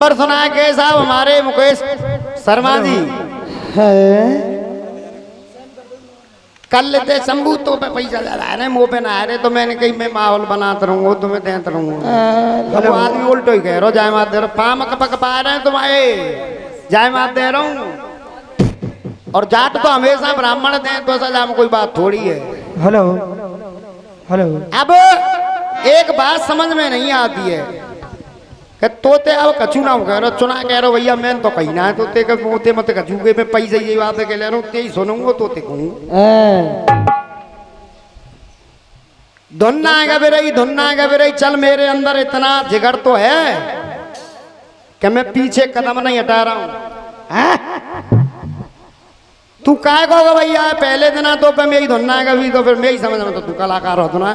और सुना है के साहब हमारे मुकेश शर्मा जी है कल लेते शंभू तो पे पैसा ज्यादा है ना मुँह पे ना आ रहे तो मैंने कही मैं माहौल बनाता रहूंगा तुम्हें देता रहूंगा। वो आदमी उल्टो ही कह रहा जाए मात दे रहा पाम कपक पा रहे हैं तुम्हारे जाए मात दे रहा हूँ और जाट तो हमेशा ब्राह्मण दें तो सजा में कोई बात थोड़ी है। हेलो हेलो अब एक बात समझ में नहीं आती है कि तोते अब कछु ना कह रहा चुना कह रहा भैया मैं तो कहीं ना है तोते के मोते मत कछु के मैं पैसे यही बात कह ले रहा हूँ तेई सुनूंगा तोते कहूँ धुन्ना है रही चल मेरे अंदर इतना जिगर तो है कि मैं पीछे कदम नहीं हटा रहा हूँ। तू काय कहोगा भैया पहले दिन तो पे मेरी धुन्ना है कभी तो फिर मैं ही समझ में तो तू कलाकार हो ना।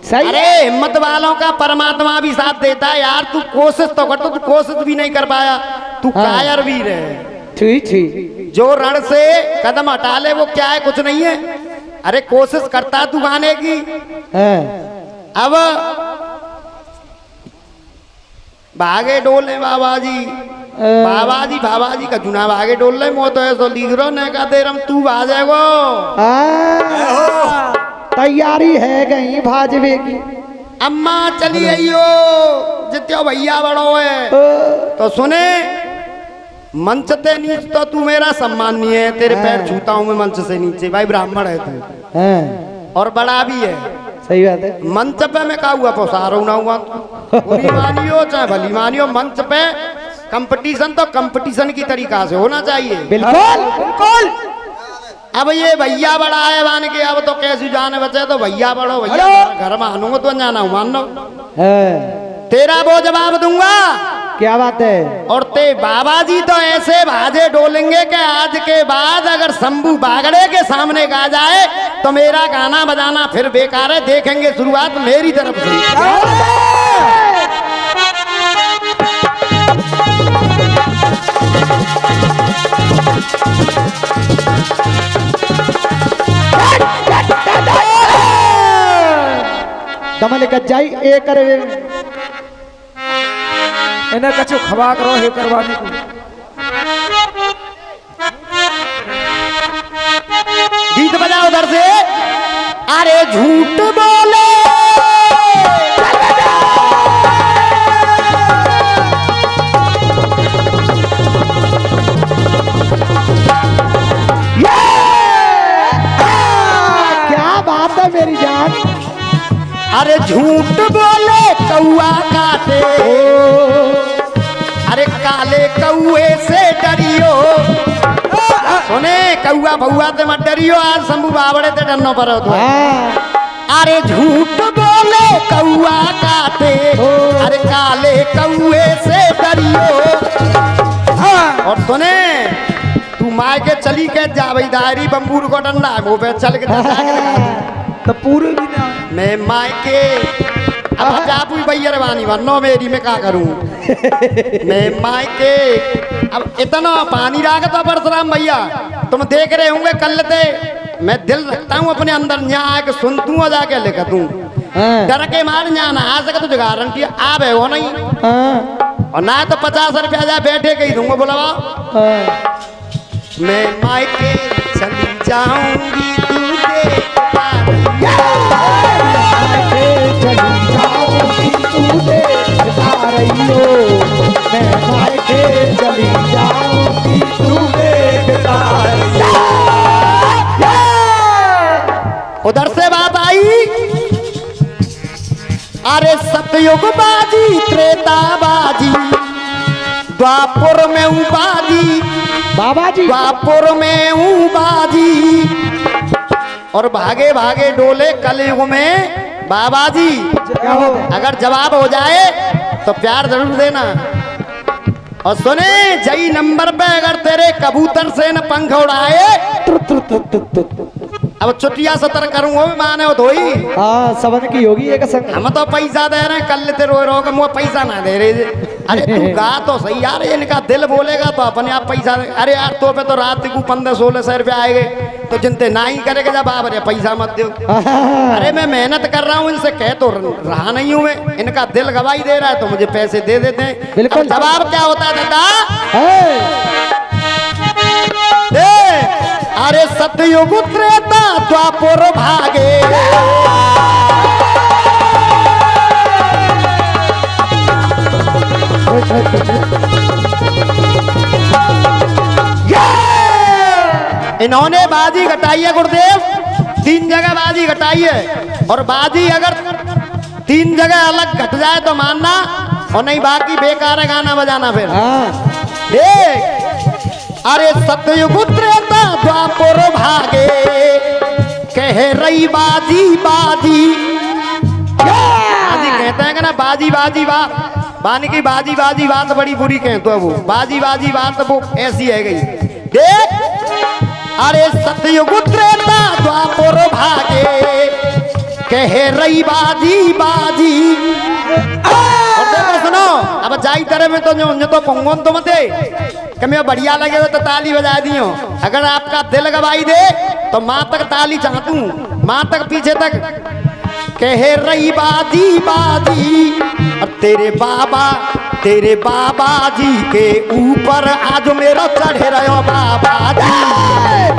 सही अरे हिम्मत वालों का परमात्मा भी साथ देता है यार। तू कोशिश तो कर तो तू कोशिश भी नहीं कर पाया तू कायर भी रहे। ठीक ठीक जो रण से कदम हटा ले वो क्या है कुछ नहीं है। अरे कोशिश करता तू गाने की अब भागे डोले बाबा जी का चुनाव आगे डोल रहे मो तो ऐसा लिख रहा ने का देरम तू भाजेगो तैयारी है कहीं भाजबे की अम्मा चली आइयो जित्यो भैया बड़ो है तो सुने मंच ते नीचे तो तू मेरा सम्मानीय है तेरे पैर छूता हूँ मैं मंच से नीचे भाई ब्राह्मण है तू और बड़ा भी है। सही बात है मंच पे मैं का हुआ पोसारो ना हुआ बुरी मानियो चाहे भली मानियो मंच पे कंपटीशन तो कंपटीशन की तरीका से होना चाहिए। बिल्कुल बिल्कुल अब ये भैया बड़ा है मान के अब तो कैसे जाने बचे तो भैया बड़ो भैया घर में आनूंगा तो जाना हूँ मान लो तेरा वो जवाब दूंगा क्या बात है। और ते बाबा जी तो ऐसे भाजे डोलेंगे कि आज के बाद अगर शंभू बागड़े के सामने गा जाए तो मेरा गाना बजाना फिर बेकार है। देखेंगे शुरुआत मेरी तरफ से। दमन गजाई ए करे इन्हें कछु खवा करो हे करवाने को गीत बजाओ उधर से। अरे झूठ बोले क्या बात है मेरी जान। अरे झूठ बोले कौआ काटे अरे काले कौए से डरियो सुने कौआ भौआ ते मत डरियो आज शंभू बावड़े ते डरनो पड़ो तो। अरे झूठ बोले कौआ काटे अरे काले कौए से डरियो। और सुने तू माय के चली के जा भाई दायरी बम्बूर को डंडा है मुँह पे चल के तो पूरे भी ना मैं माय के अब जाप हुई भैया रवानी वरनो मेरी में क्या करूं मैं माय के अब इतना पानी रागता परशुराम भैया तुम देख रहे होंगे कल ते मैं दिल रखता हूँ अपने अंदर यहाँ आके सुन तू और जाके लिख तू डर के मार यहाँ ना आ सके तुझे गारंटी आप है वो नहीं और ना तो 50 रुपया जा बैठे कहीं दूंगा बोला मैं माय के चली जाऊंगी तू उधर से बात आई। अरे सतयुग बाजी त्रेता बाजी द्वापुर में हूँ बाजी बाबा जी द्वापुर में हूँ बाजी और भागे भागे डोले कलयुग में बाबा जी। अगर जवाब हो जाए तो प्यार जरूर देना और सुने जई नंबर पे अगर तेरे कबूतर से न पंख उड़ाए अब चुटिया सतर करूंगा माने हो धोई समझ की होगी एक संग हम तो पैसा दे रहे हैं कल ते रो रो मुझे पैसा ना दे रहे। अरे तू गा तो सही यार इनका दिल बोलेगा तो अपने आप पैसा दे। अरे यार तो पे तो रात को 1500-1600 रुपया आएंगे तो जिनते ना ही करेगा जब आप अरे पैसा मत दो। अरे मैं मेहनत कर रहा हूँ, इनसे कह तो रहा नहीं हूँ मैं, इनका दिल गवाही दे रहा है तो मुझे पैसे दे देते हैं। बिल्कुल। अब जवाब क्या होता है दादा? अरे सतयुग त्रेता द्वापर भागे, इन्होंने बाजी घटाई है गुरुदेव, 3 जगह बाजी घटाई है, और बाजी अगर 3 जगह अलग घट जाए तो मानना, और नहीं बाकी बेकार है गाना बजाना फिर। देख अरे सतयुग त्रेता द्वापर भागे, कह रही बाजी बाजी, बाजी कहते हैं कि ना बाजी बाजी बात, बानी की बाजी बाजी बात बड़ी बुरी कहते हैं वो, बाजी बाजी बात वो ऐसी है गई। देख अरे सतयुग त्रेता द्वापर भागे, कह रही बाजी बाजी। और देखो सुनो, अब जाई तरह में तो जो तो पंगोन तो मत कमी बढ़िया लगे तो ताली बजा दियो, अगर आपका दिल गवाही दे तो माँ तक ताली चाहतू, माँ तक पीछे तक। कह रही बाजी बाजी, और तेरे बाबा जी के ऊपर आज मेरा चढ़े रहो बाबा जी,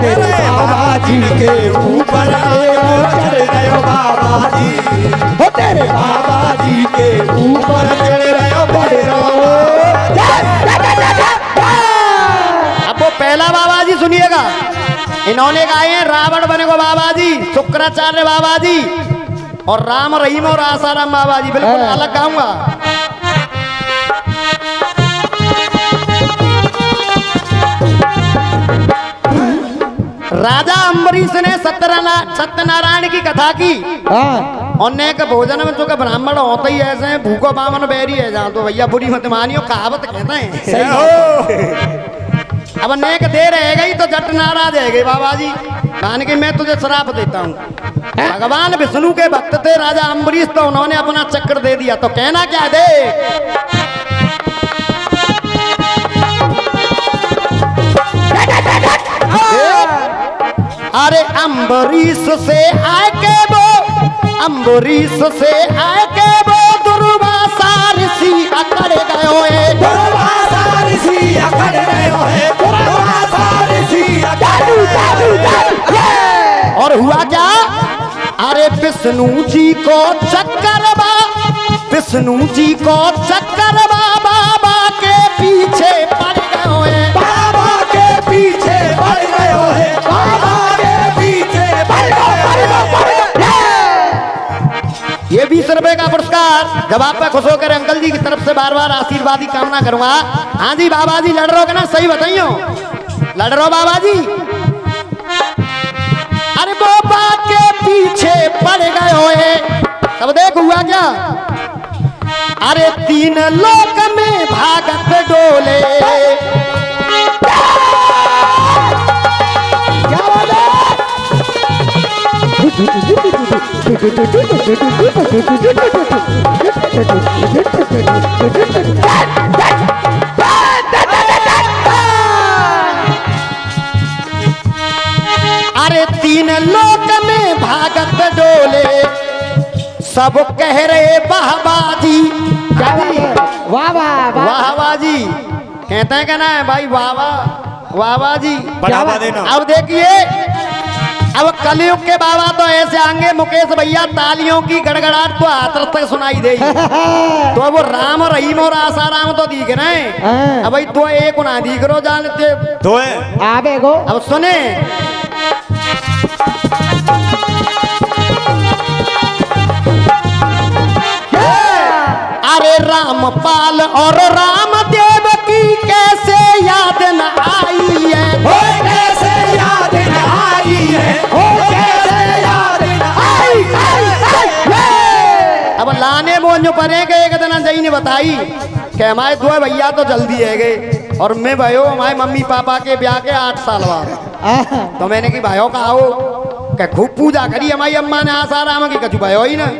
तेरे बाबा जी के ऊपर चढ़ रहे हो बाबा जी, हो तेरे बाबा जी के ऊपर चढ़ रहे हो बड़े रहो। अब वो पहला बाबा जी सुनिएगा, इन्होंने गाए हैं रावण बने को बाबा जी, शुक्राचार्य बाबा जी, और राम रहीम और आसाराम बाबा जी, बिल्कुल अलग गाऊंगा। राजा अम्बरीश ने सत्यनारायण की कथा की, और नेक भोजन में जो ब्राह्मण होते ही ऐसे हैं, भूखो बामन बैरी है जहाँ, तो भैया बुरी मत मानियो, कहावत कहते हैं। अब नेक दे रह गई तो जट नाराज है गई बाबा जी, मान के मैं तुझे श्राप देता हूँ। भगवान विष्णु के भक्त थे राजा अम्बरीश, तो उन्होंने अपना चक्र दे दिया, तो कहना क्या दे? अरे अम्बरीश से आए के वो, अम्बरीश से आए के वो दुर्वासा ऋषि अकड़ गयो है, दुर्वासा ऋषि अकड़ गयो है, दुर्वासा ऋषि अकड़। और हुआ क्या? अरे विष्णु जी को चक्कर बा, विष्णु जी को चक्कर बा, बाबा के पीछे पड़ गयो है, बाबा के पीछे पड़ गयो है, बाबा के पीछे पड़ गयो। ये 20 रुपए का पुरस्कार जब आप पे खुश होकर अंकल जी की तरफ से बार बार आशीर्वाद की कामना करूंगा। हाँ जी बाबा जी, लड़ रहे हो ना? सही बताइयो, लड़ रहे हो बाबा जी? अरे बाबा के पीछे पड़ गए होए, तब देख हुआ क्या? अरे 3 लोक में भागत डोले, क्या बात है? अरे 3 लोक में भागत डोले, सब कह रहे वाहबाजी, वाह वाह वाह वाहबाजी कहते हैं क्या ना है भाई, वाह वाह जी, बढ़ावा देना। अब देखिए, अब कलयुग के बाबा तो ऐसे आएंगे मुकेश भैया, तालियों की गड़गड़ाहट तो हाथ तक सुनाई दे। तो वो राम रहीम और आसाराम तो दिख रहे हैं, अब भाई तो एक ना दिख रो जानते दो है। आबे गो अब सुने, अरे रामपाल और रामदेव की कैसे याद न आई है, ओ कैसे याद न आई है, ओ कैसे याद न आई है। अब लाने मोन्यो परे के एक दिन जई ने बताई कि हमारे 2 भैया तो जल्दी है गए, और मैं भयो हमारे मम्मी पापा के ब्याह के 8 साल बाद। तो मैंने की भाइयों का आओ, क्या खूब पूजा करी हमारी अम्मा ने आसाराम की, कछु भयो ही ना।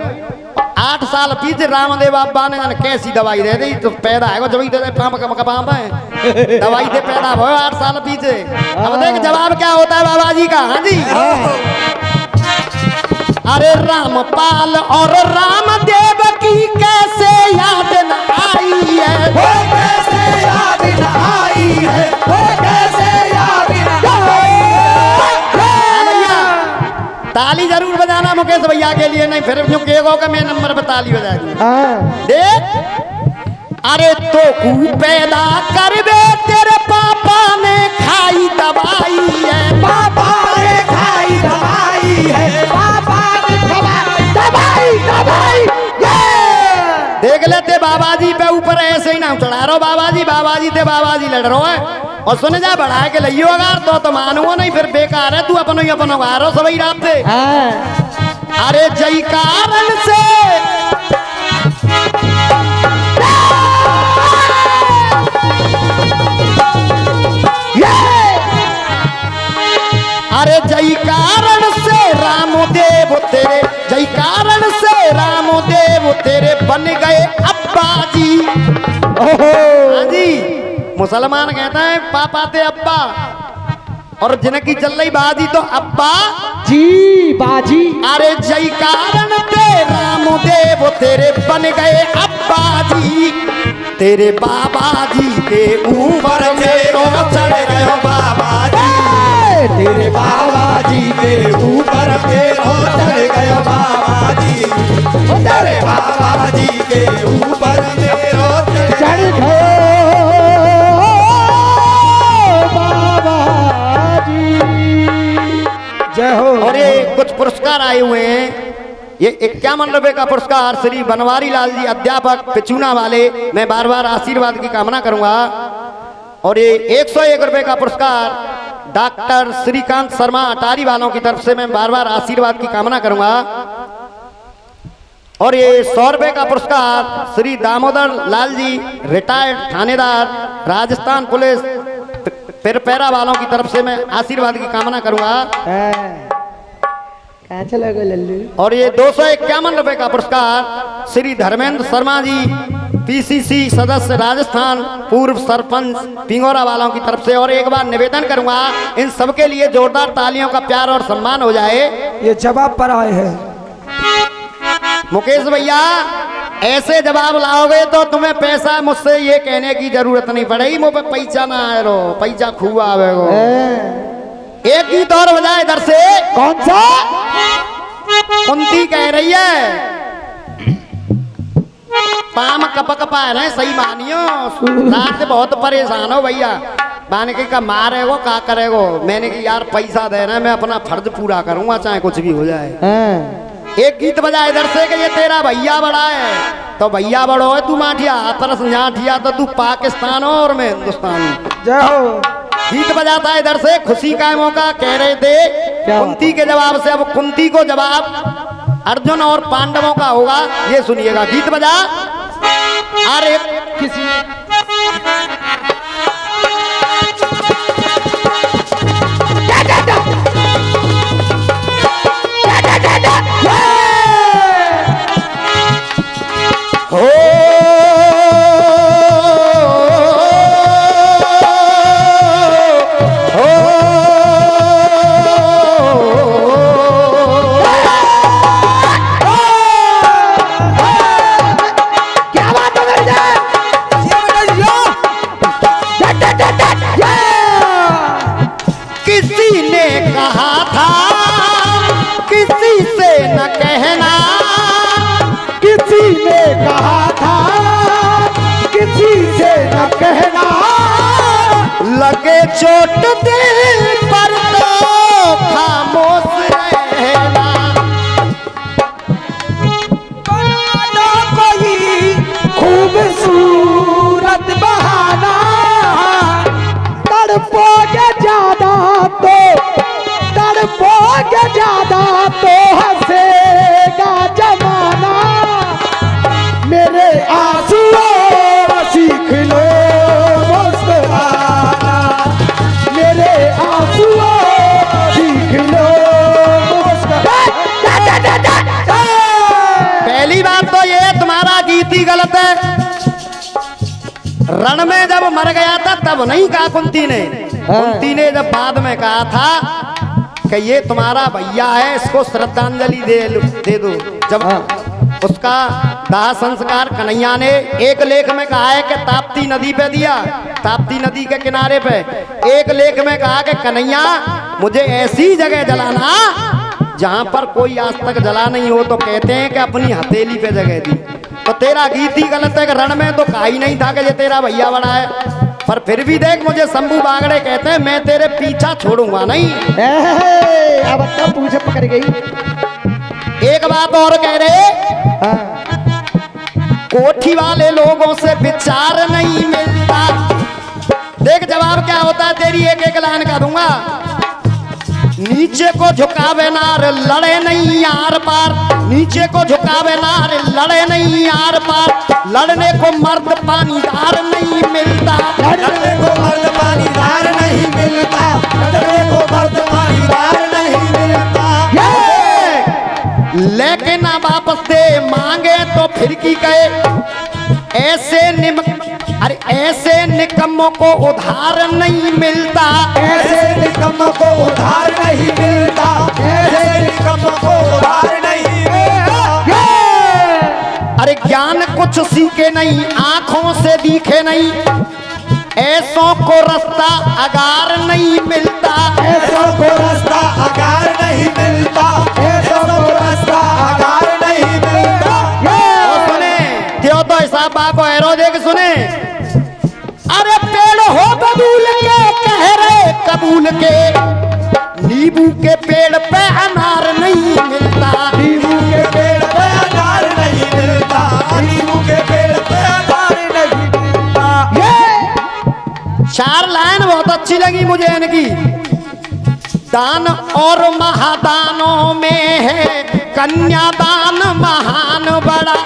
8 साल पीछे रामदेव बाबा ने कैसी दवाई दे दी तो पैदा है जब दे पाप है दवाई दे पैदा हो 8 साल पीछे। अब देख जवाब क्या होता है बाबा जी का। हाँ जी अरे रामपाल और रामदेव की कैसे याद न आई है, वो कैसे याद न आई है, वो कैसे याद न आई है। भैया ताली जरूर बजाना मुकेश भैया के लिए, नहीं फिर जो कहेगा कि मैं नंबर पर ताली बजा दी। देख अरे तो कू पैदा कर बे तेरे पापा ने खाई दवाई है, पापा ने खाई दवाई है, पापा ने दवाई दवाई देख लेते बाबा जी पे ऊपर ऐसे ही ना चढ़ा रहो बाबा जी ते बाबा जी लड़ रहो है। और सुन जा बढ़ा के लियो अगर तो मानुओ नहीं फिर बेकार है तू अपनो ही अपनो गारो सभी रात से। अरे जय कारण से अरे जय कारण से रामदेव तेरे, जय कारण से रामदेव तेरे बन गए अब्बा जी। हाँ जी मुसलमान कहता है पापा ते अब्बा, और जिनकी चल रही बाजी तो अब्बा जी बाजी। अरे जय कारण ते रामदेव तेरे बन गए अब्बा जी, तेरे बाबा जी के ऊपर मेरो चढ़ रहे हो बाबा जी, तेरे बाबा जी के ऊपर मेरो चढ़ गयो बाबा जी, तेरे बाबा जी के ऊपर मेरो चढ़ गए बाबा जी। जय हो। और ये कुछ पुरस्कार आए हुए हैं। ये 51 रुपए का पुरस्कार श्री बनवारी लाल जी अध्यापक पिचूना वाले, मैं बार बार आशीर्वाद की कामना करूंगा। और ये 101 रुपए का पुरस्कार डॉक्टर श्रीकांत शर्मा अटारी वालों की तरफ से, मैं बार बार आशीर्वाद की कामना करूंगा। और ये 100 रुपए का पुरस्कार श्री दामोदर लाल जी रिटायर्ड थानेदार राजस्थान पुलिस पिरपैरा वालों की तरफ से, मैं आशीर्वाद की कामना करूंगा। कहाँ चला गया लल्लू। और ये 251 रुपए का पुरस्कार श्री धर्मेंद्र शर्मा जी पीसीसी सदस्य राजस्थान पूर्व सरपंच पिंगोरा वालों की तरफ से। और एक बार निवेदन करूंगा इन सबके लिए जोरदार तालियों का प्यार और सम्मान हो जाए। ये जवाब पर आए हैं मुकेश भैया ऐसे जवाब लाओगे तो तुम्हें पैसा मुझसे ये कहने की जरूरत नहीं पड़ेगी, मुझे पैसा ना आए रो पैसा खुआ आवेगो। एक गीत और बजाए इधर से। कौन सा? कुंती कह रही है पाम कपक पा रहे सही मानियो, रात से बहुत परेशान हो भैया। मैंने कहा मारेगो का करेगो, मैंने कहा यार पैसा दे रहे मैं अपना फर्ज पूरा करूंगा चाहे कुछ भी हो जाए। एक गीत बजा इधर से कि ये तेरा भैया बड़ा है, तो भैया बड़ो है तू माठिया तरस जाठिया तो तू पाकिस्तान हो और मैं हिंदुस्तान हूँ। जय हो। गीत बजाता है इधर से खुशी का मौका, कह रहे थे कुंती के जवाब से, अब कुंती को जवाब अर्जुन और पांडवों का होगा, ये सुनिएगा। गीत बजा। अरे किसी हो लगे चोट दिल पर तो खामोश रहना, बना कोई खूबसूरत बहाना, तड़पोगे ज्यादा तो हंसेगा जमाना। मेरे आंसुओं सीख लो मुस्कुराना, मेरे गया था तब नहीं कहा कुंती ने। कुंती ने जब बाद में कहा था कि ये तुम्हारा भैया है, इसको श्रद्धांजलि दे दो। जब उसका दाह संस्कार कन्हैया ने एक लेख में कहा है कि ताप्ती नदी पे दिया, ताप्ती नदी के किनारे पे। एक लेख में कहा कि कन्हैया मुझे ऐसी जगह जलाना जहां पर कोई आज तक जला नहीं हो। तो कहते हैं कि अपनी हथेली पे जगह दी। तो तेरा गीत ही गलत है कि रण में तो कहा ही नहीं था कि ये तेरा भैया बड़ा है, पर फिर भी देख मुझे शंभू बागड़े कहते हैं मैं तेरे पीछा छोड़ूंगा नहीं। अब तब पूछे पकड़ गई। एक बात और कह रहे, कोठी वाले लोगों से विचार नहीं मिलता। देख जवाब क्या होता है, तेरी एक एक लाइन का दूंगा। नीचे को झुकावे नार लड़े नहीं यार पार, नीचे को झुकावे नार लड़े नहीं यार पार। लड़ने को मर्द पानीदार नहीं मिलता, लड़ने को मर्द पानीदार नहीं मिलता, लड़ने को मर्द पानीदार नहीं मिलता। लेकिन ना वापस दे मांगे तो फिर की कहे, ऐसे निकम्मों को उधार नहीं मिलता, ऐसे निकम्मों को उधार नहीं मिलता, ऐसे निकम्मों को उधार नहीं मिलता। अरे ज्ञान कुछ सीखे नहीं, आंखों से दिखे नहीं, ऐसों को रास्ता अगार नहीं मिलता, ऐसों को रास्ता अगार नहीं मिलता, ऐसों को रास्ता अगार नहीं मिलता। और सुने क्यों तो हिसाब बाको एरो देख सुने। अरे पेड़ हो बबूल के कह रहे कबूल के, नींबू के पेड़ पे अनार नहीं मिलता, नींबू के पेड़ पे अनार नहीं मिलता, नींबू के पेड़ पे अनार नहीं मिलता। चार लाइन बहुत अच्छी लगी मुझे इनकी। दान और महादानों में है कन्यादान महान बड़ा,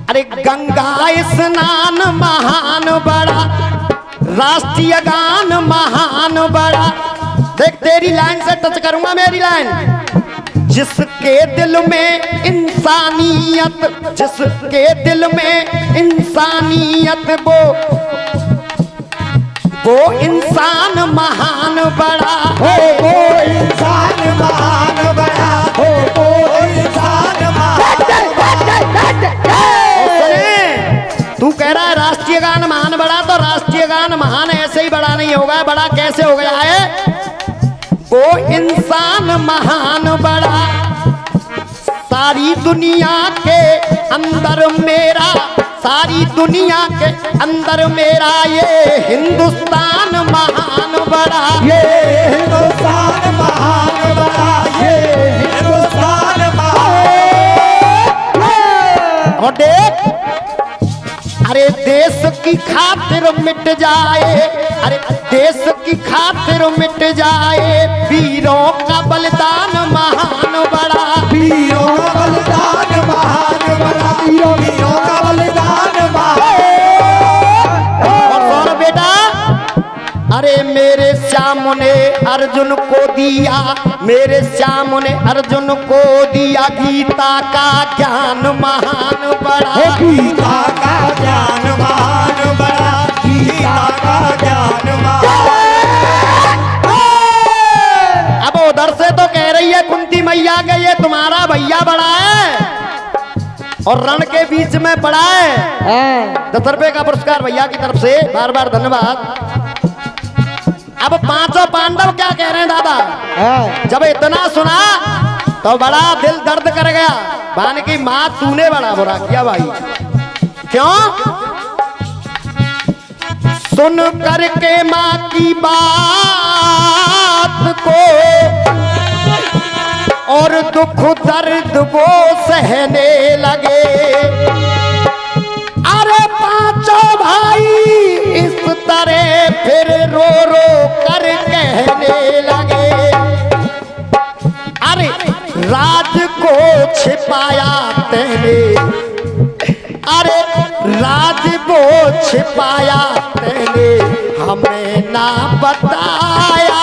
अरे गंगा स्नान महान बड़ा, राष्ट्रीय गान महान बड़ा। देख तेरी लाइन से टच करूंगा मेरी लाइन। जिसके दिल में इंसानियत, जिसके दिल में इंसानियत वो इंसान महान बड़ा, वो इंसान महान बड़ा, वो इंसान महान बड़ा। तू कह रहा है राष्ट्रीय गान महान बड़ा, तो राष्ट्रीय गान महान ऐसे ही बड़ा नहीं होगा, बड़ा कैसे हो गया है? वो इंसान महान बड़ा, सारी दुनिया के अंदर मेरा, सारी दुनिया के अंदर मेरा ये हिंदुस्तान महान बड़ा, ये हिंदुस्तान महान बड़ा, ये हिंदुस्तान महान। और देख अरे देश की खातिर मिट जाए, अरे देश की खातिर मिट जाए वीरों का बलिदान महान बड़ा, वीरों का बलिदान महान बड़ा, वीरों का बलिदान महान। और सौर बेटा अरे मेरे श्याम ने अर्जुन को दिया, मेरे श्याम ने अर्जुन को दिया गीता का ज्ञान महान बड़ा, गीता का ज्ञान महान बड़ा, गीता का ज्ञान महान। अब उधर से तो कह रही है कुंती मैया के ये तुम्हारा भैया बड़ा है और रण के बीच में पड़ा है। 10 रुपए का पुरस्कार भैया की तरफ से, बार बार धन्यवाद। अब पांचों पांडव क्या कह रहे हैं दादा? जब इतना सुना तो बड़ा दिल दर्द कर गया। भान की माँ तूने बड़ा बुरा किया भाई। क्यों? सुन करके माँ की बात को और दुख दर्द वो सहने लगे। अरे पांचों भाई इस तरह फिर रो रो कर कहने लगे, अरे राज को छिपाया तेने, अरे राज वो छिपाया तेने हमें ना बताया,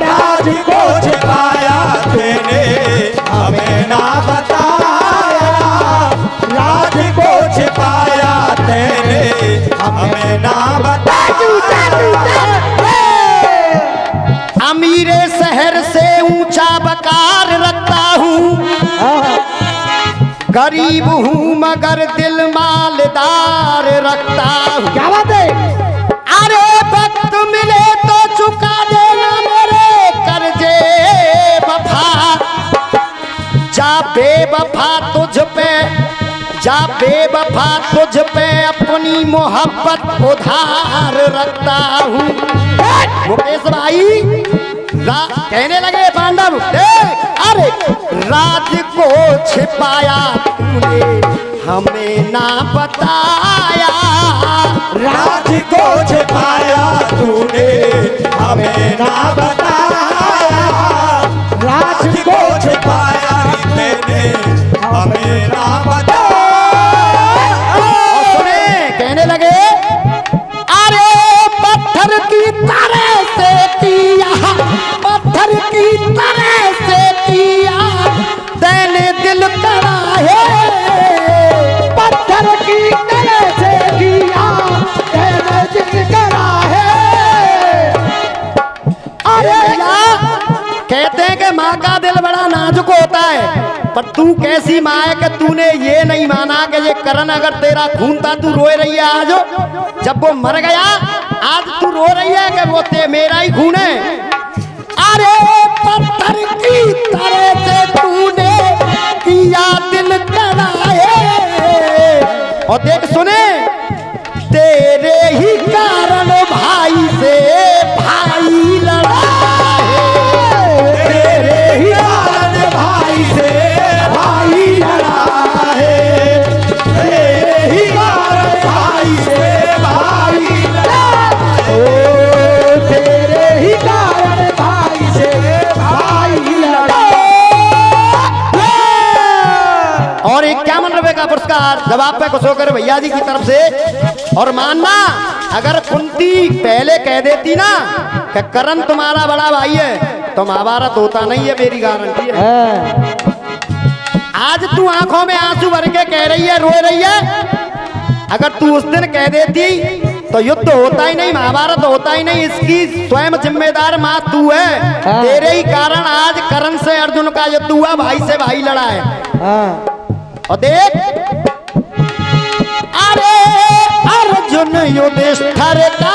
राज को छिपाया तेने हमें ना बताया, राज को छिपाया तेने हमें ना ना बता। अमीरे शहर से ऊंचा बकार रखता हूँ, गरीब हूँ मगर दिल मालदार रखता हूँ। क्या बात है? अरे वक्त मिले तो चुका देना मेरे कर्जे वफा, जा बेवफा तुझ पे, जा बेवफा तुझ पे अपनी मोहब्बत उधार रखता हूँ। मुकेश भाई कहने लगे पांडव, अरे राज को छिपाया तूने हमें ना बताया, राज को छिपाया तूने हमें ना बताया, राज को छिपाया तूने हमें ना बताया। और सुने कहने लगे, अरे पत्थर की तरह से किया, पत्थर की तरह से किया तेने दिल करा है, पत्थर की तरह से किया तेरे दिल करा है। अरे भैया कहते हैं कि माँ का दिल बड़ा नाजुक होता है, पर तू कैसी माँ है कि तूने ये नहीं माना कि ये करण अगर तेरा खून था तू रोए रही है आज, जब वो मर गया आज तू रो रही है कि वो मेरा ही खून है। अरे पत्थर की तरह से तूने किया दिल कराए, और देख सुने तेरे ही कारण भाई से भाई लड़ा है, तेरे ही कारण भाई से भाई लड़ा है, तेरे ही कारण भाई से भाई लड़ा है, तेरे ही कारण भाई से भाई लड़ा। और 51 रुपए का पुरस्कार जवाब पे खुश होकर भैया जी की तरफ से। और मानना अगर कुंती पहले कह देती ना कि करण तुम्हारा बड़ा भाई है तो महाभारत होता नहीं है, मेरी गारंटी है। आज तू आंखों में आंसू भर के कह रही है, रो रही है, अगर तू उस दिन कह देती तो युद्ध होता ही नहीं, महाभारत होता ही नहीं। इसकी स्वयं जिम्मेदार माँ तू है, तेरे ही कारण आज करण से अर्जुन का युद्ध हुआ, भाई से भाई लड़ा है। और देख अरे अर्जुन युधिष्ठिर का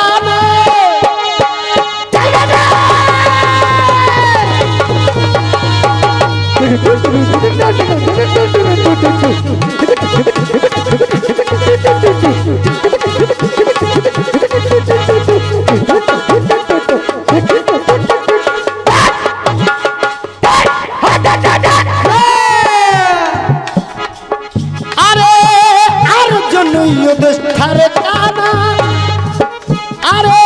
युधिष्ठिर का नाम, अरे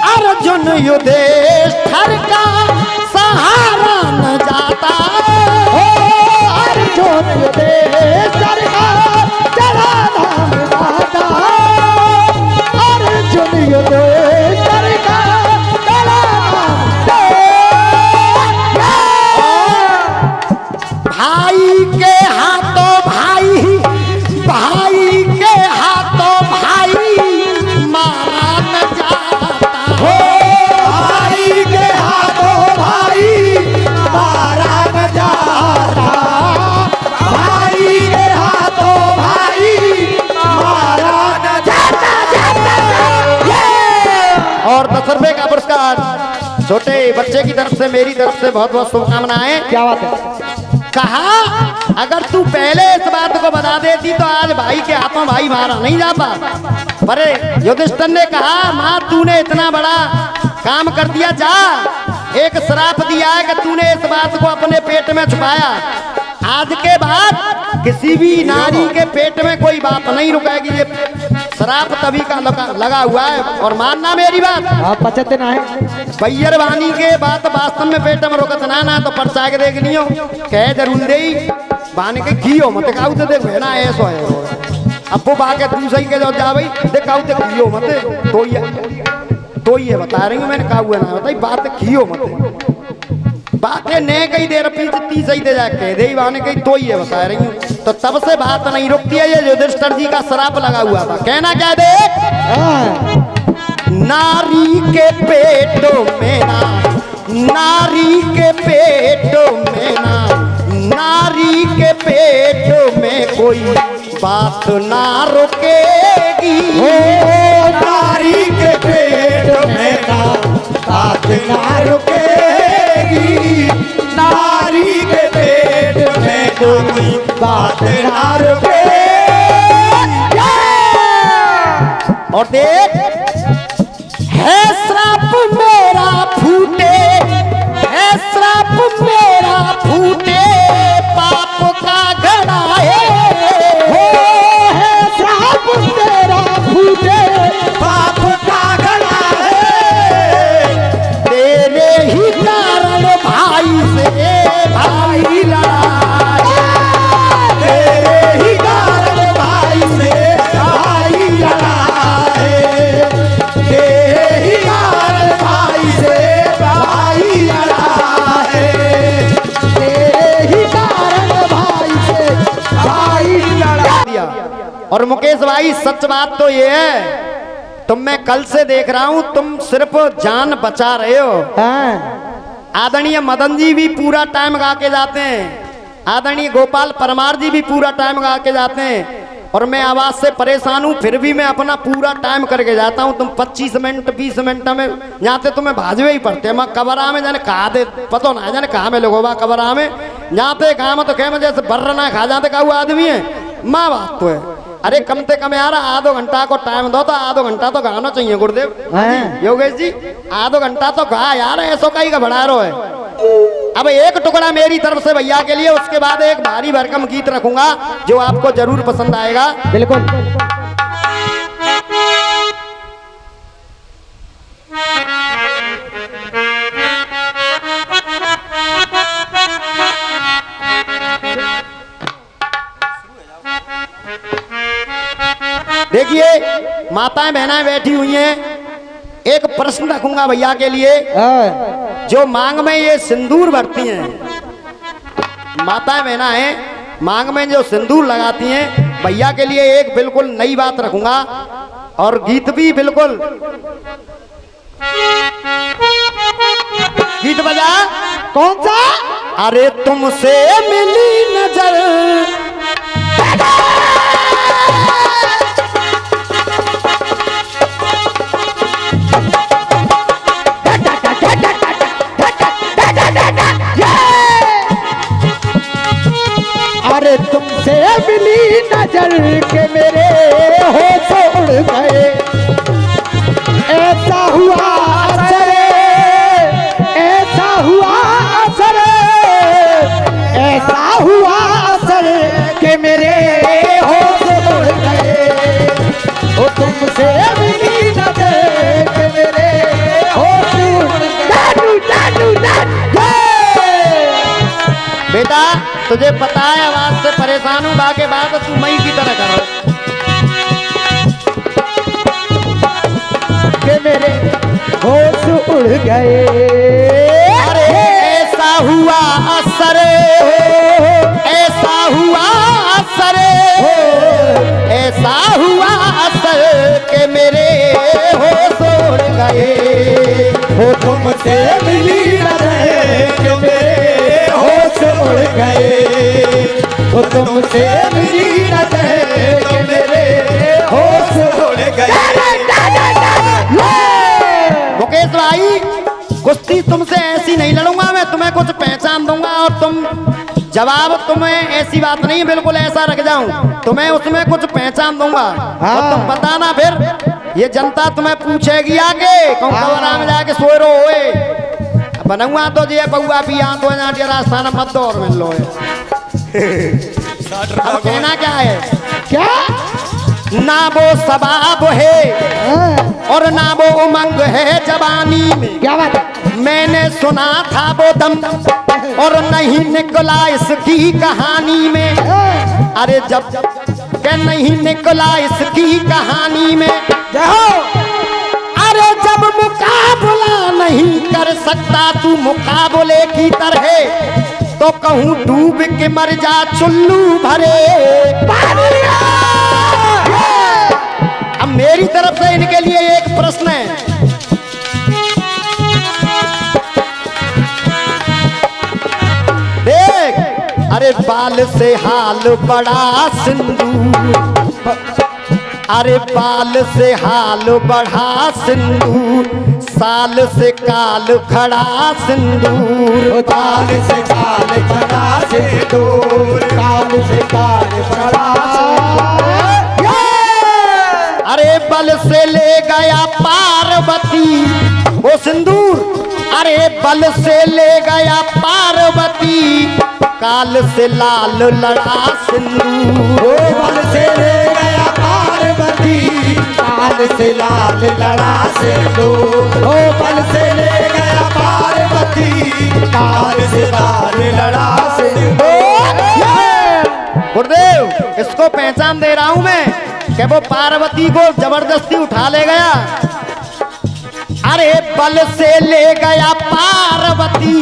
अर्जुन युधिष्ठिर का सहारा न जाता, हो अर्जुन युधिष्ठिर का चला नाम गाता, अर्जुन युधिष्ठिर का चला भाई के हाथों भाई, भाई के हाथों भाई मारा न जाता, हो भाई के हाथों भाई मारा न जाता, भाई के हाथों भाई मारा न जाता। और 10 रुपए का पुरस्कार छोटे बच्चे की तरफ से, मेरी तरफ से बहुत बहुत शुभकामनाएं। क्या बात है? कहा अगर तू पहले इस बात को बता देती तो आज भाई के हाथों भाई मारा नहीं जाता। पर युधिष्ठिर ने कहा माँ तूने इतना बड़ा काम कर दिया, जा एक श्राप दिया है कि तूने इस बात को अपने पेट में छुपाया, आज के बाद किसी भी नारी के पेट में कोई बात नहीं रुकेगी, ये श्राप तभी का लगा हुआ है। और मानना मेरी बात, आप पचते ना है बैयर वानी के बात वास्तव में पेट में रुकत ना तो परसा के देख लियो कह जरूर दे बाने के घियो मत काऊ तो देख ना ऐसा है अब वो बाके तू सही के जा भाई देखाऊ तो घियो मत तो ये बता रही हूँ मैंने काऊ है ना बताई बात घियो मत। बातें ने कई देर पीछे सही दे जाके दे वाने कही तो ये बता रही हूँ। तो तब से बात नहीं रुकती है। ये युधिष्ठिर जी का श्राप लगा हुआ था। कहना क्या दे, नारी के पेटों में ना, नारी के पेटों में ना, नारी के पेटों में कोई बात ना रुकेगी। नारी के पेट में ना बात ना रुकेगी। नारी के पेट में कोई बात ना रुकेगी। और देख, है श्राप मेरा फूटे, है श्राप मेरा फूटे, पाप का घड़ा है श्राप तेरा फूटे, पाप का घड़ा है। तेरे ही कारण भाई से भाई लड़ाए, तेरे ही कारण भाई से भाई लड़ाए। तेरे ही कारण भाई से भाई लड़ाए। तेरे ही कारण भाई से भाई लड़ा दिया। और मुकेश भाई सच बात तो ये है, तुम मैं कल से देख रहा हूं, तुम सिर्फ जान बचा रहे हो। आदरणीय मदन जी भी पूरा टाइम गा के जाते हैं, आदरणीय गोपाल परमार जी भी पूरा टाइम गा के जाते हैं, और मैं आवाज से परेशान हूं, फिर भी मैं अपना पूरा टाइम करके जाता हूं। तुम 25 मिनट 20 मिनट में जाते, तुम्हें भाजवे ही पड़ते। मैं कबरा में जाने कहा दे पता ना जाने कहा में लोगों कबरा में जाते काम तो कह जैसे बर्रना खा जाते का आदमी है। माँ बात तो है, अरे कम से कम यार आधो घंटा को टाइम दो, तो आधो घंटा तो गाना चाहिए गुरुदेव। योगेश जी आधो घंटा तो गा यार, ऐसो का ही घबरा रो है। अब एक टुकड़ा मेरी तरफ से भैया के लिए, उसके बाद एक भारी भरकम गीत रखूंगा जो आपको जरूर पसंद आएगा। बिल्कुल। देखिए माताएं बहनाएं बैठी हुई हैं, एक प्रश्न रखूंगा भैया के लिए। जो मांग में ये सिंदूर भरती हैं, माताएं बहनाएं मांग में जो सिंदूर लगाती हैं, भैया के लिए एक बिल्कुल नई बात रखूंगा, और गीत भी बिल्कुल। गीत बजा। कौन सा? अरे तुमसे मिली नजर, अरे तुमसे मिली नजर के मेरे होश उड़ गए, ऐसा हुआ असर, ऐसा हुआ असर, ऐसा हुआ असर के मेरे होश उड़ गए। ओ तुमसे मिली नजर के मेरे होश उड़ गए। बेटा तुझे पता है आवाज से परेशान हूँ, बाकी बात तू मई की तरह कर के मेरे होश उड़ गए। अरे ऐसा हुआ असर, ऐसा हुआ असर, ऐसा हुआ असर के मेरे होश उड़ गए। हो तुमसे मिली नजर के मेरे होश उड़ गए। हो तुमसे मिली नजर के मेरे होश उड़ गए। मुकेश भाई कुश्ती तुमसे ऐसी नहीं लड़ूंगा मैं, तुम्हें कुछ पहचान दूंगा, और तुम जवाब तुम्हें ऐसी बात नहीं बिल्कुल ऐसा रख जाऊं, तुम्हें उसमें कुछ पहचान दूंगा। और तुम बताना फिर, ये जनता तुम्हें पूछेगी आगे कौन कवरा में जाके सोए रो होए बनूंगा तो जे बउआ पिया तो ना रास्ता न मत दो और मिल लो है। अब कहना क्या है, क्या? ना वो सबाब है और ना वो उमंग है जवानी में। क्या बात है? मैंने सुना था वो दम और नहीं निकला इसकी कहानी में। अरे जब के नहीं निकला इसकी कहानी में, जाओ। अरे जब मुकाबला नहीं कर सकता तू मुकाबले की तरह, तो कहूँ डूब के मर जा चुल्लू भरे। अब मेरी तरफ से इनके लिए एक प्रश्न है। देख, अरे बाल से हाल बड़ा सिंदूर, अरे बाल से हाल बढ़ा सिंदूर, साल से काल खड़ा सिंदूर। काल से काल खड़ा सिंदूर, काल से काल खड़ा सिंदूर। अरे बल से ले गया पार्वती वो सिंदूर, अरे बल से ले गया पार्वती, काल से लाल लड़ा सिंदूर। बल से ले गया पार्वती, काल से लाल लड़ा सिंदूर। ओ बल से ले गया पार्वती, काल से लाल लड़ा सिंदूर। गुरुदेव, इसको पहचान दे रहा हूं मैं कि वो पार्वती को जबरदस्ती उठा ले गया। अरे बल से ले गया पार्वती,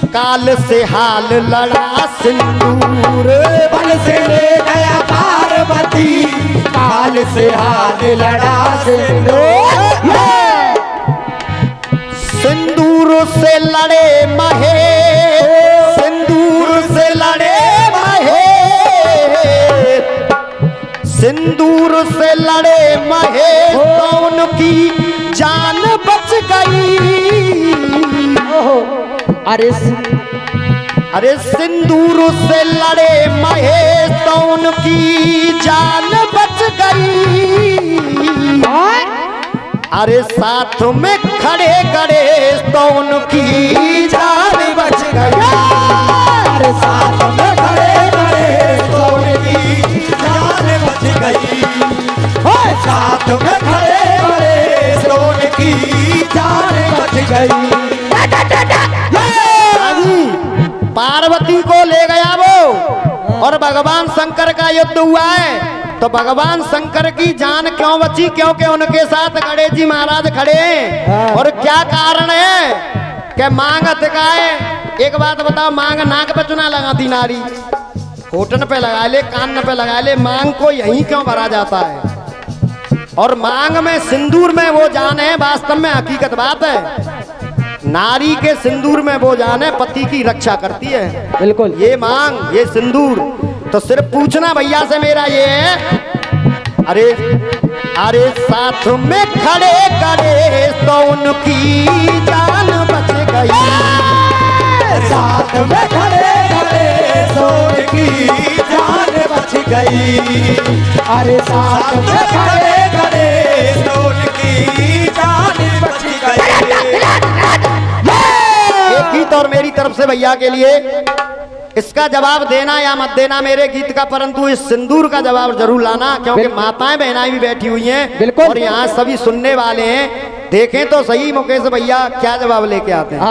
काल से हाल लड़ा सिंदूर। बल से ले गया पार्वती, काल से हाल लड़ा सिंदूर। सिंदूर से लड़े महेश, सिंदूर से लड़े महेश, सिंदूर से लड़े महेश, तो उनकी जान बच गई। अरे सिंदूर से लड़े महेश, तो उनकी जान बच गई। अरे साथ में खड़े गणेश, तो उनकी जान बच गई। अरे साथ में खड़े गणेश, तो उनकी जान बच गई। साथ में खड़े गणेश, तो उनकी जान बच गई। पार्वती को ले गया वो, और भगवान शंकर का युद्ध हुआ है। तो भगवान शंकर की जान क्यों बची? क्योंकि उनके साथ गणेश जी महाराज खड़े हैं। और क्या कारण है कि मांग अटकाए। एक बात बताओ, मांग नाक पे चुना लगाती नारी, होठन पे लगा ले, कान पे लगा ले, मांग को यहीं क्यों भरा जाता है? और मांग में सिंदूर में वो जान है, वास्तव में हकीकत बात है। नारी के सिंदूर में वो जान है, पति की रक्षा करती है। बिल्कुल। ये मांग, ये सिंदूर। तो सिर्फ पूछना भैया से मेरा ये है, अरे अरे साथ में खड़े गणेश, तो उनकी जान बच गई। साथ में खड़े गणेश, तो उनकी जान बच गई। अरे साथ में खड़े गणेश, तो उनकी जान बच गई। एक गीत और मेरी तरफ से भैया के लिए, इसका जवाब देना या मत देना मेरे गीत का, परंतु इस सिंदूर का जवाब जरूर लाना, क्योंकि माताएं बहनाएं भी बैठी हुई हैं। बिल्कुल। और यहाँ सभी सुनने वाले हैं। देखें तो सही मुकेश भैया क्या जवाब लेके आते हैं।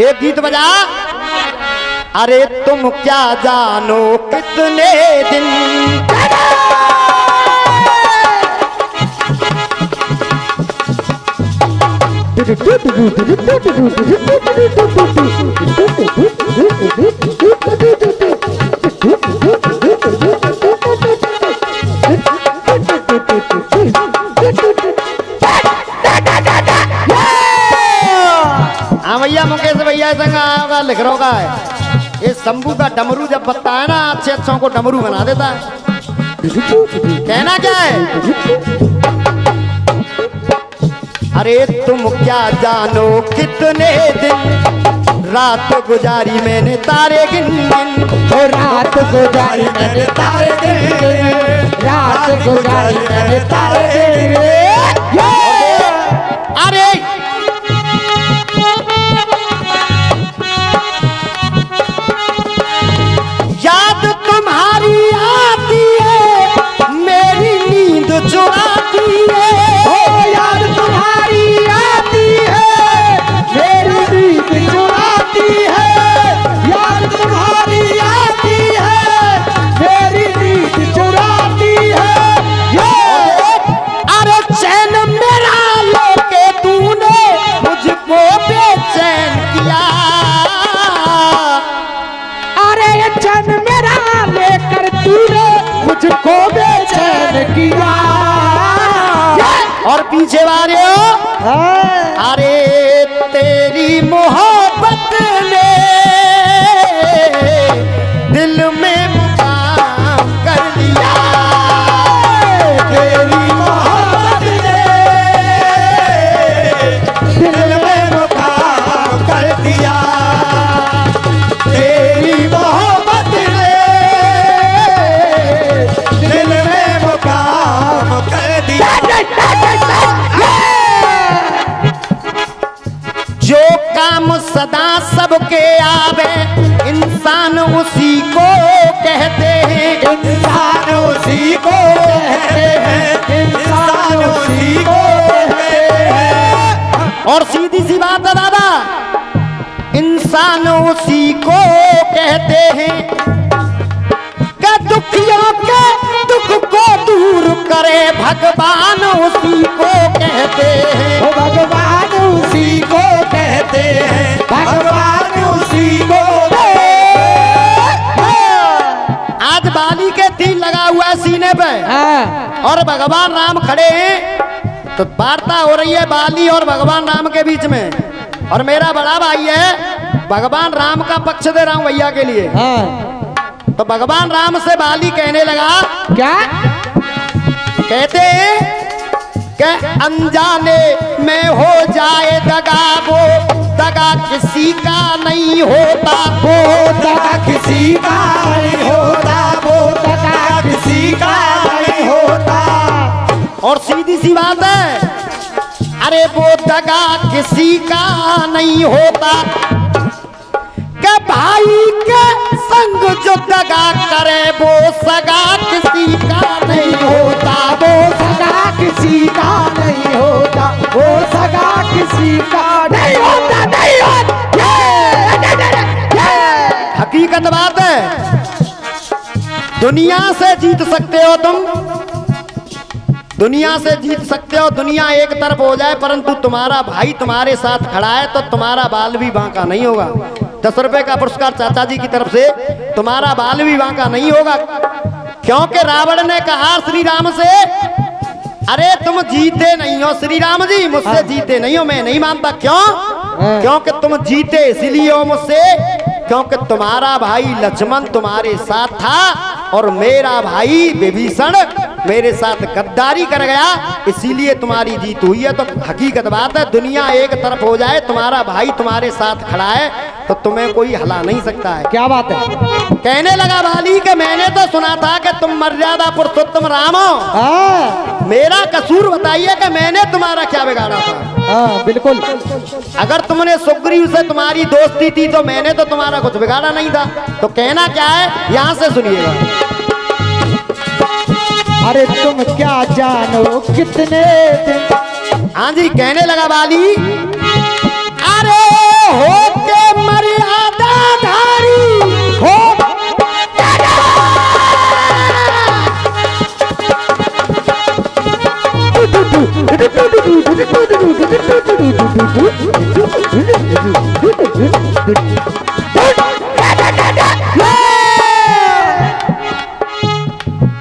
एक गीत बजा। अरे तुम क्या जानो कितने दिन, हाँ भैया मुकेश भैया संग लिख रहा होगा ये शंभू का डमरू जब बजता है ना, अच्छे अच्छों को डमरू बना देता है। कहना क्या है? अरे तुम क्या जानो कितने दिन रात गुजारी मैंने तारे गिन गिन। रात गुजारी मैंने तारे गिन गिन। रात गुजारी मैंने तारे गिन गिन। अरे याद तुम्हारी आती है, मेरी नींद चुराती है। याद तुम्हारी आती है, मेरी नींद चुराती है। पीछे वाले हो। अरे तेरी मोहब्बत ने दिल में मुकाम कर दिया, तेरी मोहब्बत ने दिल में मुकाम कर दिया, तेरी मोहब्बत ने दिल में मुकाम कर दिया। जो काम सदा सबके आवे इंसान उसी को कहते हैं, इंसान उसी को कहते हैं, इंसान उसी को कहते हैं। और सीधी सी बात है दादा, इंसान उसी को कहते हैं कि दुखियों के दुख को दूर करे, भगवान उसी को कहते हैं, ओ भगवान उसी को कहते हैं, भगवान उसी को। आज बाली के तिल लगा हुआ है सीने पे और भगवान राम खड़े हैं, तो वार्ता हो रही है बाली और भगवान राम के बीच में। और मेरा बड़ा भाई है, भगवान राम का पक्ष दे रहा हूं भैया के लिए। तो भगवान राम से बाली कहने लगा, क्या कहते हैं कि अनजाने में हो जाए दगा, वो दगा किसी का नहीं होता, वो दगा किसी का नहीं होता, वो दगा किसी का नहीं होता। और सीधी सी बात है, अरे वो दगा किसी का नहीं होता, कि भाई के संग जो दगा करे वो सगा किसी का नहीं होता, वो सगा किसी का नहीं होता, वो सगा किसी का नहीं होता, नहीं होता। हकीकत बात है, दुनिया से जीत सकते हो तुम, दुनिया से जीत सकते हो, दुनिया एक तरफ हो जाए, परंतु तुम्हारा भाई तुम्हारे साथ खड़ा है तो तुम्हारा बाल भी बांका नहीं होगा। 10 रुपए का पुरस्कार चाचा जी की तरफ से, तुम्हारा बाल भी बांका नहीं होगा। क्योंकि रावण ने कहा श्री राम से, अरे तुम जीते नहीं हो श्री राम जी, मुझसे जीते नहीं हो, मैं नहीं मानता। क्यों? क्योंकि तुम जीते इसलिए हो मुझसे, क्योंकि तुम्हारा भाई लक्ष्मण तुम्हारे साथ था और मेरा भाई विभीषण मेरे साथ गद्दारी कर गया, इसीलिए तुम्हारी जीत हुई है। तो हकीकत बात है, दुनिया एक तरफ हो जाए, तुम्हारा भाई तुम्हारे साथ खड़ा है तो तुम्हें कोई हिला नहीं सकता है। क्या बात है? कहने लगा बाली कि मैंने तो सुना था कि तुम मर्यादा पुरुषोत्तम राम हो, मेरा कसूर बताइए कि मैंने तुम्हारा क्या बिगाड़ा था? बिल्कुल। अगर तुमने सुग्रीव से तुम्हारी दोस्ती थी तो मैंने तो तुम्हारा कुछ बिगाड़ा नहीं था। तो कहना क्या है, यहाँ से सुनिएगा। अरे तुम क्या जानो कितने दिन। हाँ जी, कहने लगा बाली, अरे हो के मर्यादा धारी हो,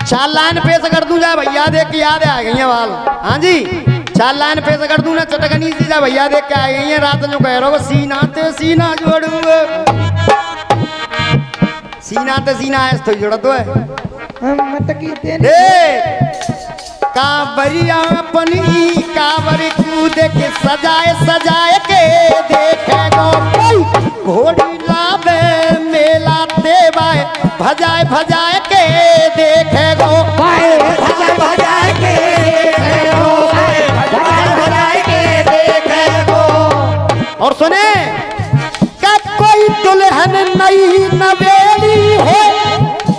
चार लाइन पेश कर दूं जा भैया, देख के याद आ गई है वाल। हाँ जी, चार लाइन पेश कर दूं ना चटकनी सी, जा भैया देख के आ गई है। रात जो कह रहा हो सीना ते सीना जोड़ूंगा, सीना ते सीना है तो जोड़ दो है। कांवरिया अपनी कांवर कूद के सजाए सजाए के देखेगो, घोड़ी लावे मेला देवाए भजाए भजाए के देखेगो, भजाए भजाए के देखेगो, भजाए भजाए के देखेगो। और सुने कि कोई दुल्हन नई नवेली हो,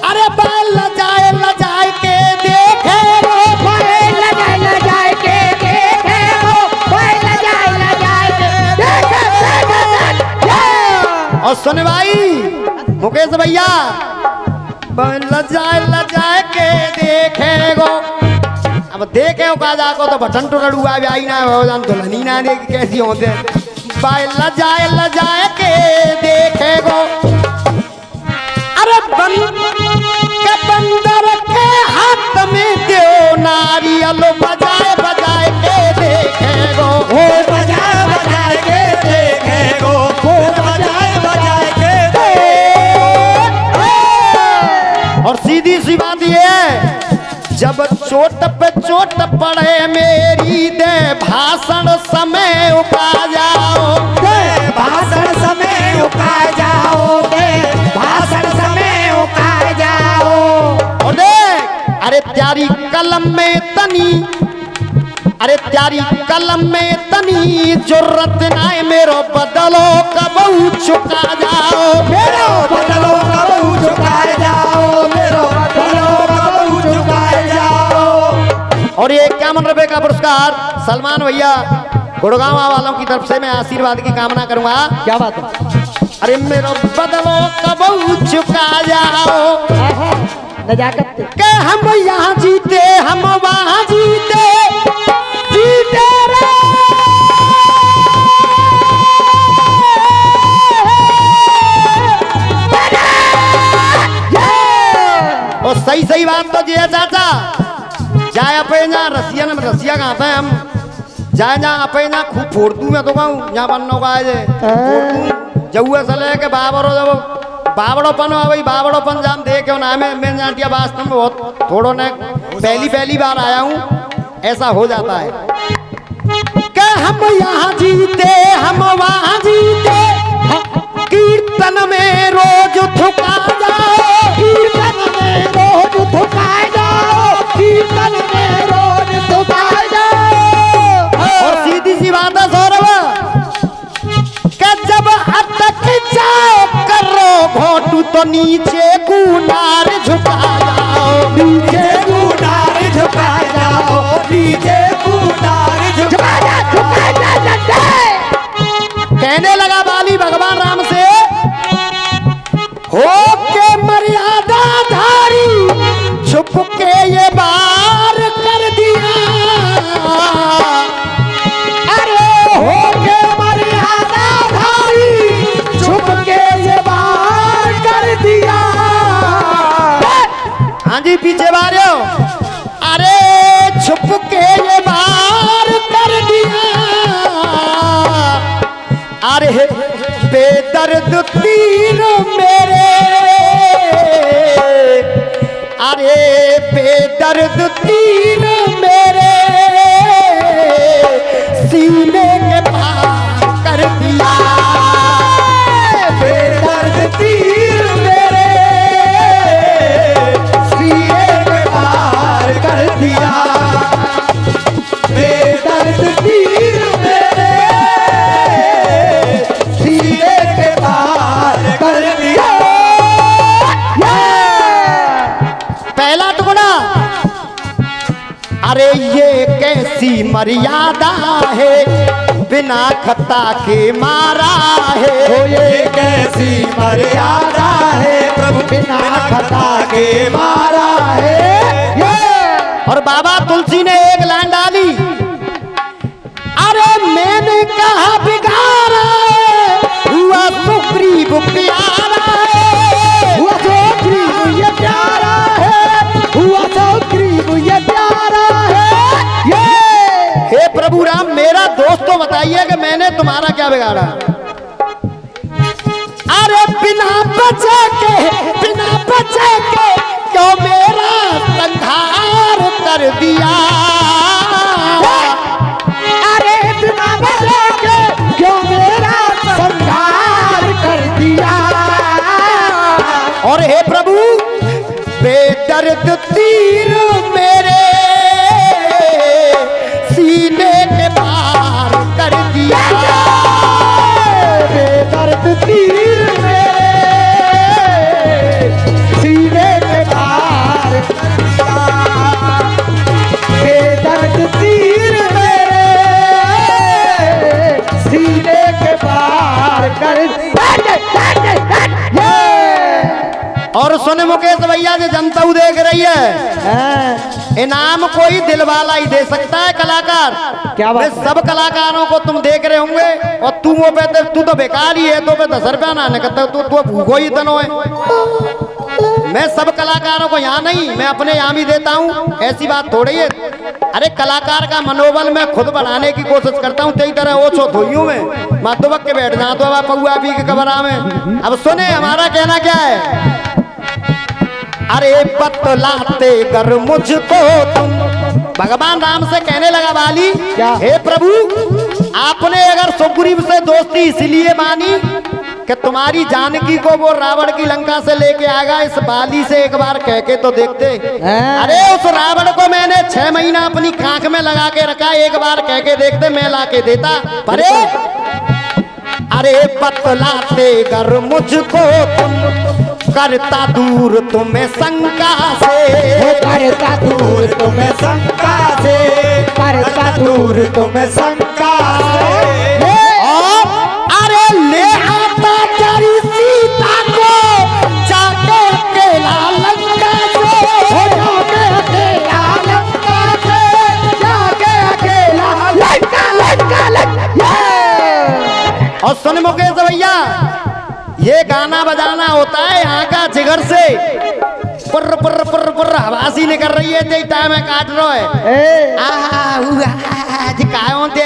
अरे बाल लजाए लजाए के देखेगो, लजाए के देखेगो, लजाए लजाए के देखेगो। और सुन भाई मुकेश भैया, लजाए के देखेगो। अब देखे का जाको तो बटन टुकड़ुआ भी आई ना हो जान, दुल्हनी ना देख कैसी होते, लजाए के देखेगो। अरे बंदर के हाथ में दो नारियल बजाए बजाए के दे चोट पे चोट पड़े मेरी दे भाषण समय उका जाओ भाषण समय उका जाओगे, भाषण समय उका जाओ। और देख अरे त्यारी कलम में तनी, अरे त्यारी कलम में तनी जरूरत ना है मेरो बदलो कबू चुका जाओ मेरो बदलो कबू चुकाए जाओ, मेरो बदलो कबू चुकाए जाओ। और ये 51 रुपए का पुरस्कार सलमान भैया गुड़गांव वालों की तरफ से मैं आशीर्वाद की कामना करूंगा। क्या बात है? अरे मेरो बदलो कबू चुका जाओ नजाकत के हम यहाँ जीते हम वहाँ जीते जीते रे और सही सही बात तो जी है चाचा जाए पे ना रसिया में रसिया गाते हैं हम जाए ना अपे ना खूब फोड़तू मैं तो कहूँ यहाँ बनने का है जब सले के बाबरो जब बावड़ोपन हो भाई बावड़ोपन जान दे क्यों ना मैं जाटिया वास्तव में बहुत थोड़ो ने पहली बार आया हूँ ऐसा हो जाता है कि हम यहाँ जीते हम वहाँ जीते कीर्तन में रोज थुका जाओ कीर्तन में रोज थुकाए जाओ, कीर्तन में रोज थुकाए जाओ। और सीधी सी बात है सौरभ कि जब अटक जाओ करो घोटू तो नीचे कुनार झुका जाओ नीचे कुनार झुका जाओ, नीचे कुनार झुका जाओ। कहने लगा बाली भगवान राम से हो के मर्यादा धारी छुप के ये बार कर दिया अरे हो के मर्यादा धारी छुप के ये बार कर दिया। हाँ जी पीछे बारे अरे छुप के ये बार कर दिया अरे बेदर्द तीर मेरे अरे बेदर्द तीर मेरे सीने के पार कर दिया बेदर्द तीर मेरे सीने के पार कर दिया, बेदर्द तीर मेरे सीने के पार कर दिया। पहला टुकड़ा अरे ये कैसी मर्यादा है बिना खता के मारा है ओ ये कैसी मर्यादा है प्रभु, बिना खता के मारा है। और बाबा तुलसी ने एक लाइन डाली अरे मैंने कहा बिगाड़ा है, हुआ सुग्रीव प्यारा है हुआ सुग्रीव ये प्यारा है, हुआ सुग्रीव ये प्यारा है। हे प्रभु राम मेरा दोस्त तो बताइए कि मैंने तुम्हारा क्या बिगाड़ा अरे बिना बचे के क्यों मेरा संहार कर दिया अरे बिना बचे के क्यों मेरा संहार कर दिया। और हे प्रभु बेदर्द तीर मेरे सीने के पार कर दिया बेदर्द तीर मेरे सीने के पार कर दिया, बेदर्द तीर मेरे सीने के पार कर दिया। और सुन मुकेश भैया जो जनता देख रही है इनाम कोई दिल वाला ही दे सकता है कलाकार क्या बात वे सब कलाकारों को तुम देख रहे होंगे और तुम वो पे तू तो बेकार ही है तो पे 10 रुपया ना कहते तू भूखो ही तनो है मैं सब कलाकारों को यहाँ नहीं मैं अपने यहाँ भी देता हूँ ऐसी बात थोड़ी है अरे कलाकार का मनोबल मैं खुद बढ़ाने की कोशिश करता हूँ तेरी तरह वो छो थोइयों में माधुबक के बैठ जा तो अब पौआ पी के कबरा में अब सुने हमारा कहना क्या है अरे बतलाते कर मुझको तुम भगवान राम से कहने लगा बाली, क्या? हे प्रभु, आपने अगर सुग्रीव से दोस्ती इसलिए मानी कि तुम्हारी जानकी को वो रावण की लंका से लेके आएगा, इस बाली से एक बार कह के तो देखते। हाँ। अरे उस रावण को मैंने 6 महीना अपनी खाक में लगा के रखा, एक बार कह के देखते, मैं ला के देता। परे अरे बतलाते कर मुझको तुम, करता दूर तुम्हें शंका से, करता दूर तुम्हें शंका से, करता दूर तुम्हें शंका से। और अरे ले आता तेरी सीता को जाके अकेला लंका से, जाके अकेला लंका से, जाके अकेला लंका लंका लंका। और सुन मुकेश भैया, ये गाना बजाना होता है यहाँ का जिगर से, पुर्र पुर्र पुर्र पुर्र हवासी निकल रही है, ते टाइम में काट रहा है। आज काय होते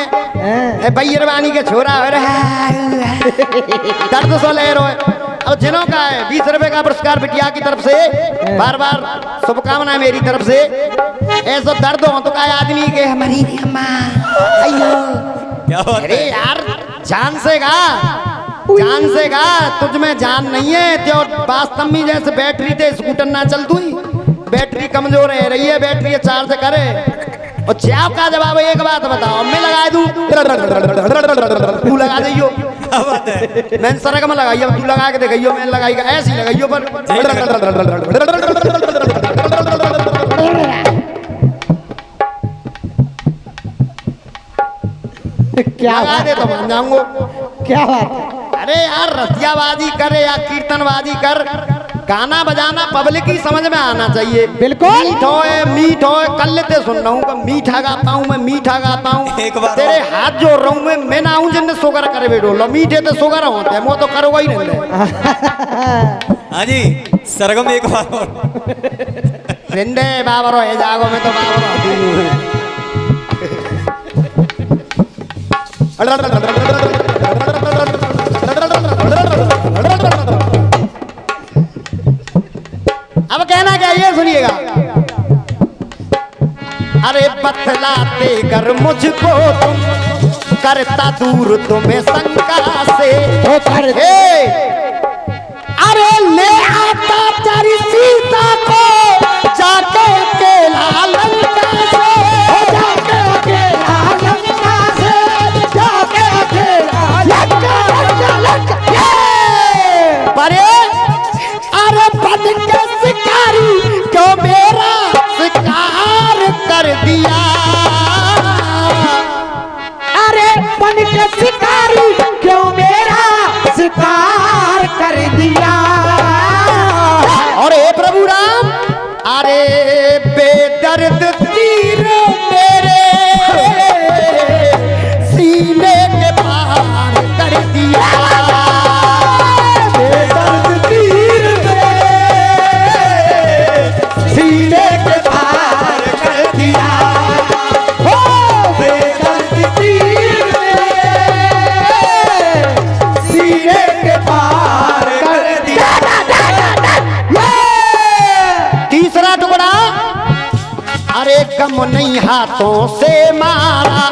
बैरवानी के छोरा हो रहा दर्द सो ले रहे। अब जिनों का है 20 रुपए का पुरस्कार बिटिया की तरफ से, बार बार शुभकामनाएं मेरी तरफ से। ऐसा दर्द हो तो का आदमी के हमारी अम्मा अयो, अरे यार जान से गा, जान से गा, तुझ में जान नहीं है तो वास्तव में जैसे बैटरी थे स्कूटर ना चल तू, बैटरी कमजोर है रही है, बैटरी चार्ज करे। और चाप का जवाब है, एक बात बताओ, मैं लगा दूं तू लगा दियो, मैंने सरक में लगाई, अब तू लगा के देखियो, मैंने लगाई ऐसी लगाइयो पर क्या लगा दे तो मान जाऊंगा। क्या बात है? अरे यार रसियाबाजी करे या कीर्तनबाजी कर, गाना बजाना पब्लिक की समझ में आना चाहिए। बिल्कुल। मीठ हो कल लेते सुन रहा हूँ, मीठा गाता हूँ मैं, मीठा गाता हूँ, तेरे हाथ जोड़ रहा हूँ मैं ना हूँ जिनने सोगर करे बेटो लो, मीठे तो सोगर होते हैं, वो तो करो ही नहीं। हाँ जी, सरगम एक बार और। रिंडे बाबरो है जागो में तो बाबरो अब कहना क्या ये सुनिएगा। अरे बतलाते कर मुझको तुम, करता दूर तुम्हें शंका से, हे अरे ले आता तेरी सीता को जाके अकेला लंका से, जाके अकेला लंका से, जाके अकेला लंका लंका लंका। परे अरे बन के शिकारी क्यों मेरा शिकार कर दिया, अरे बन के शिकारी क्यों मेरा शिकार कर दिया। और हे प्रभु राम, अरे बेदर्द तीर मेरे सीने के पार कर दिया, बेदर्द तीर मेरे सीने के पार कर दिया। हो बेदर्द तीर मेरे सीने के पार कर दिया। तीसरा टुकड़ा, अरे कम नहीं हाथों से मारा,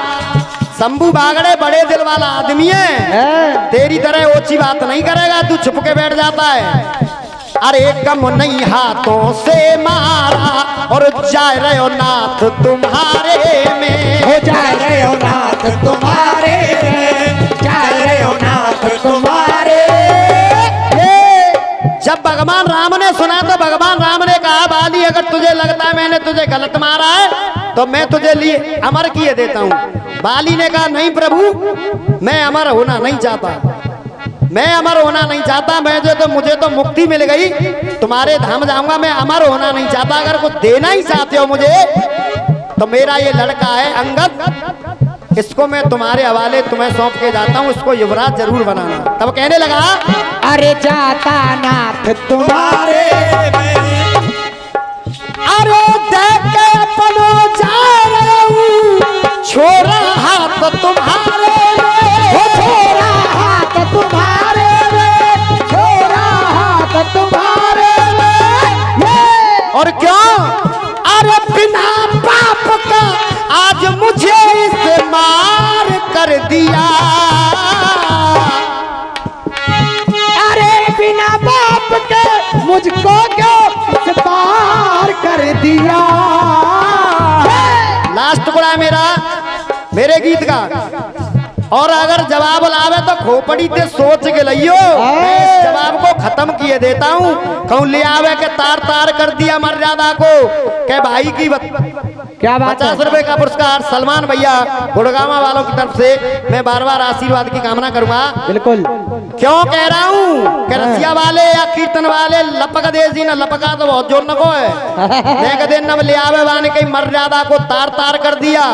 शंभू बागड़े बड़े दिल वाला आदमी है, तेरी तरह ओछी बात नहीं करेगा, तू छुप के बैठ जाता है। अरे कम नहीं हाथों से मारा, और जा रहे हो नाथ तुम्हारे में, हो जा रहे हो नाथ तुम्हारे, जा रहे हो नाथ तुम्हारे। जब भगवान राम ने सुना तो भगवान राम ने कहा, बाली अगर तुझे लगता है मैंने तुझे गलत मारा है तो मैं तुझे लिए अमर किए देता हूँ। बाली ने कहा, नहीं प्रभु, मैं अमर होना नहीं चाहता, मैं अमर होना नहीं चाहता, मुझे तो मुक्ति मिल गई, तुम्हारे धाम जाऊंगा, मैं अमर होना नहीं चाहता। अगर कुछ देना ही चाहते हो मुझे तो मेरा ये लड़का है अंगद, इसको मैं तुम्हारे हवाले तुम्हें सौंप के जाता हूँ, इसको युवराज जरूर बनाना। तब कहने लगा, अरे जाता नाथ तुम्हारे, अरे देख के अपनो जा रहा हूँ, छोरा हाथ तुम्हारे में, हो छोरा हाथ तुम्हारे में, छोरा हाथ तुम्हारे में। और क्यों? अरे बिना पाप का मुझको क्यों इस पार कर दिया। लास्ट टुकड़ा है मेरे गीत का। और अगर जवाब लावे तो खोपड़ी ते सोच के लियो। मैं इस जवाब को खत्म किए देता हूँ। कहूँ ले आवे के तार तार कर दिया मर्यादा को। के भाई की क्या बात है? 50 रुपए का पुरस्कार सलमान भैया गुड़गामा वालों की तरफ से मैं बार बार आशीर्वाद की कामना करूंगा। बिल्कुल। क्यों कह रहा हूँ कि रसिया वाले या कीर्तन वाले लपक दे जी न लपका तो बहुत जोर नको है। देख दिन न ले आवे वाने की मर्यादा को तार तार कर दिया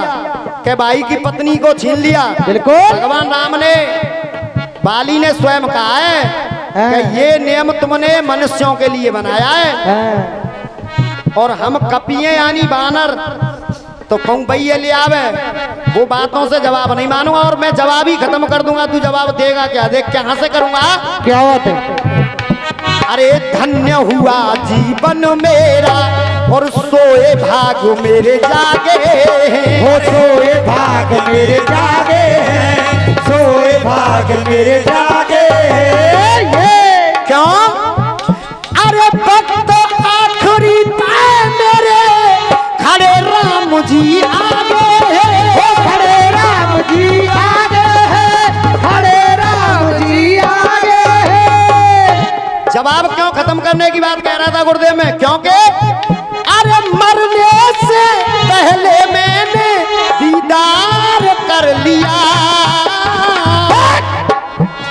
के भाई की पत्नी को छीन लिया। बिल्कुल। भगवान राम ने बाली ने स्वयं कहा है कि ये नियम तुमने मनुष्यों के लिए बनाया है और हम कपिए यानी बानर तो कहूँ भैया ले आवे वो बातों से जवाब नहीं मानूंगा और मैं जवाब ही खत्म कर दूंगा। तू जवाब देगा क्या? देख कहां से करूंगा। क्या बात है? अरे धन्य हुआ जीवन मेरा और सोए भाग मेरे जागे वो सोए भाग मेरे जागे हैं, सोए भाग मेरे जागे हैं। ये क्यों? अरे भक्त आखिरी पाए मेरे खड़े राम जी आगे वो खड़े राम जी आगे हैं, खड़े राम जी आगे हैं। जवाब क्यों खत्म करने की बात कह रहा था गुरुदेव में? क्योंकि अरे मरने से पहले मैंने दीदार कर लिया।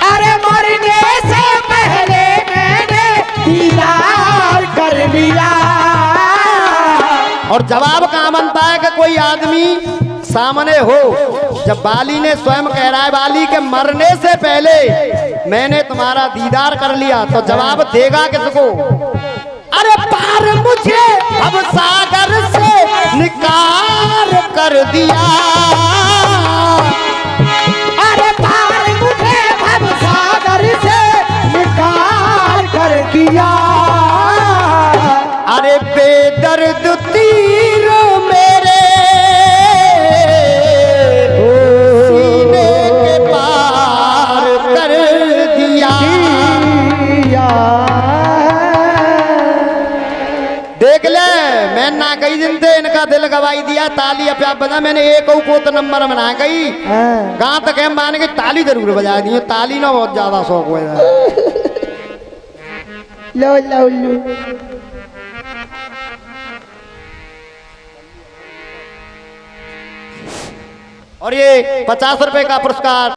अरे मरने से पहले मैंने दीदार कर लिया। और जवाब कहाँ बनता है कि कोई आदमी सामने हो। जब बाली ने स्वयं कह रहा है बाली के मरने से पहले मैंने तुम्हारा दीदार कर लिया तो जवाब देगा किसको? अरे पार मुझे अब सागर से निकाल कर दिया। अरे पार मुझे अब सागर से निकाल कर दिया। अरे बेदर्द तीर मेरे सीने के पार कर दिया। देख ले मैं ना कई दिन थे इनका दिल गवाई दिया। ताली अब आप बजा मैंने एक को तो नंबर बना गई गाँव तक हम मान के ताली जरूर बजा दी। ताली ना बहुत ज्यादा शौक हुआ लो लो लो। और ये 50 रुपए का पुरस्कार